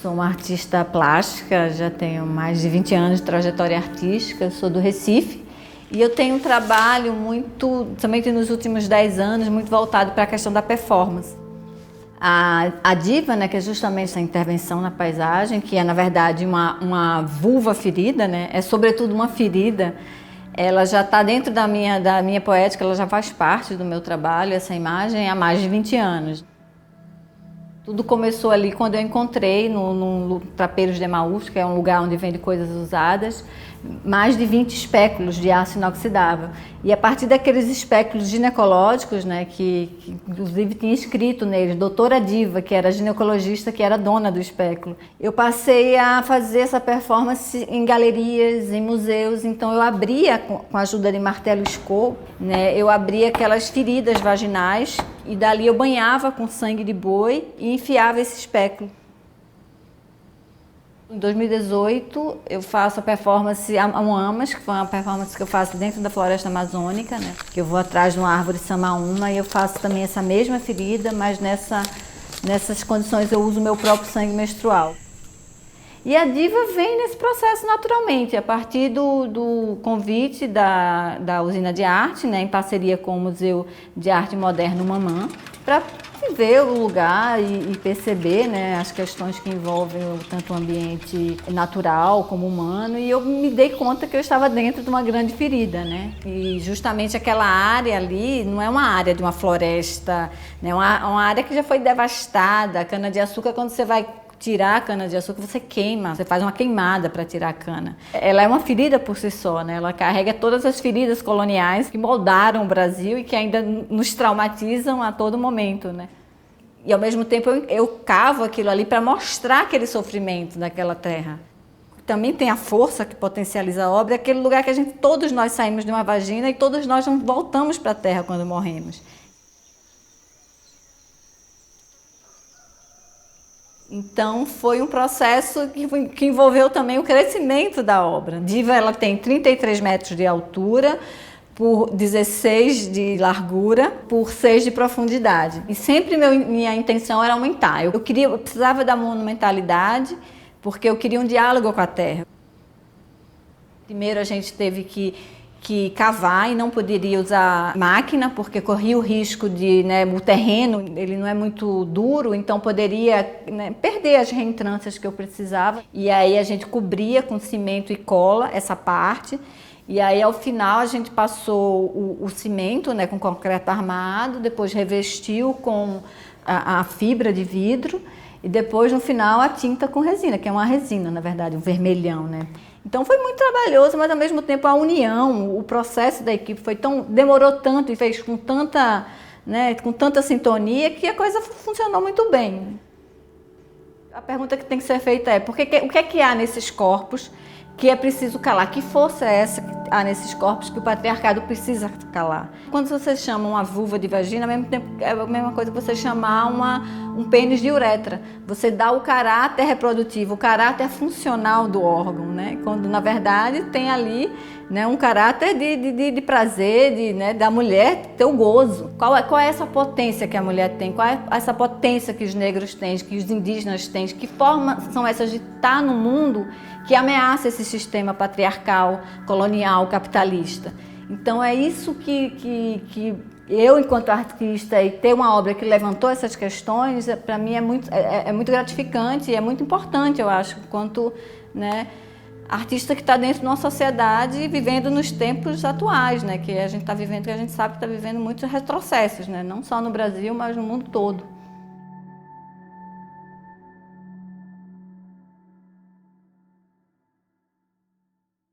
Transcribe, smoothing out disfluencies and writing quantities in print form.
sou uma artista plástica, já tenho mais de 20 anos de trajetória artística, sou do Recife e eu tenho um trabalho muito, somente nos últimos 10 anos, muito voltado para a questão da performance. A diva, né, que é justamente essa intervenção na paisagem, que é na verdade uma vulva ferida, né, é sobretudo uma ferida, ela já está dentro da minha poética, ela já faz parte do meu trabalho, essa imagem, há mais de 20 anos. Tudo começou ali quando eu encontrei no Trapeiros de Emaús, que é um lugar onde vende coisas usadas, mais de 20 espéculos de aço inoxidável. E a partir daqueles espéculos ginecológicos, né, que inclusive tinha escrito neles, doutora Diva, que era ginecologista, que era dona do espéculo, eu passei a fazer essa performance em galerias, em museus. Então eu abria, com a ajuda de martelo Scott, né, eu abria aquelas feridas vaginais e dali eu banhava com sangue de boi e enfiava esse espéculo. Em 2018, eu faço a performance Amuamas, que foi uma performance que eu faço dentro da floresta amazônica, né? Que eu vou atrás de uma árvore samaúma e eu faço também essa mesma ferida, mas nessas condições eu uso o meu próprio sangue menstrual. E a diva vem nesse processo naturalmente, a partir do convite da Usina de Arte, né, em parceria com o Museu de Arte Moderno Mamã, para ver o lugar e perceber, né, as questões que envolvem tanto o ambiente natural como humano, e eu me dei conta que eu estava dentro de uma grande ferida, né? E justamente aquela área ali não é uma área de uma floresta, né, uma área que já foi devastada. A cana-de-açúcar, quando você vai tirar a cana-de-açúcar, você queima, você faz uma queimada para tirar a cana. Ela é uma ferida por si só, né? Ela carrega todas as feridas coloniais que moldaram o Brasil e que ainda nos traumatizam a todo momento, né? E ao mesmo tempo eu cavo aquilo ali para mostrar aquele sofrimento daquela terra. Também tem a força que potencializa a obra, aquele lugar que todos nós saímos de uma vagina e todos nós voltamos para a terra quando morremos. Então foi um processo que envolveu também o crescimento da obra. Diva, ela tem 33 metros de altura, por 16 de largura, por 6 de profundidade. E sempre minha intenção era aumentar. Eu precisava da monumentalidade, porque eu queria um diálogo com a terra. Primeiro a gente teve que cavar e não poderia usar máquina, porque corria o risco de, né, o terreno ele não é muito duro, então poderia, né, perder as reentrâncias que eu precisava. E aí a gente cobria com cimento e cola essa parte. E aí ao final a gente passou o cimento, né, com concreto armado, depois revestiu com a fibra de vidro e depois no final a tinta com resina, que é uma resina, na verdade, um vermelhão, né? Então foi muito trabalhoso, mas ao mesmo tempo a união, o processo da equipe demorou tanto e fez com tanta sintonia que a coisa funcionou muito bem. A pergunta que tem que ser feita é: o que é que há nesses corpos que é preciso calar? Que força é essa que há nesses corpos que o patriarcado precisa calar? Quando você chama uma vulva de vagina, ao mesmo tempo é a mesma coisa que você chamar um pênis de uretra. Você dá o caráter reprodutivo, o caráter funcional do órgão, né? Quando na verdade tem ali, né, um caráter de prazer, né, da mulher ter o gozo. Qual é essa potência que a mulher tem? Qual é essa potência que os negros têm, que os indígenas têm? Que formas são essas de estar no mundo que ameaça esse sistema patriarcal, colonial, capitalista? Então é isso que eu, enquanto artista, e ter uma obra que levantou essas questões, para mim é muito gratificante e é muito importante, eu acho, enquanto, né, artista que está dentro de uma sociedade vivendo nos tempos atuais, né, que a gente está vivendo, que a gente sabe que está vivendo muitos retrocessos, né, não só no Brasil, mas no mundo todo.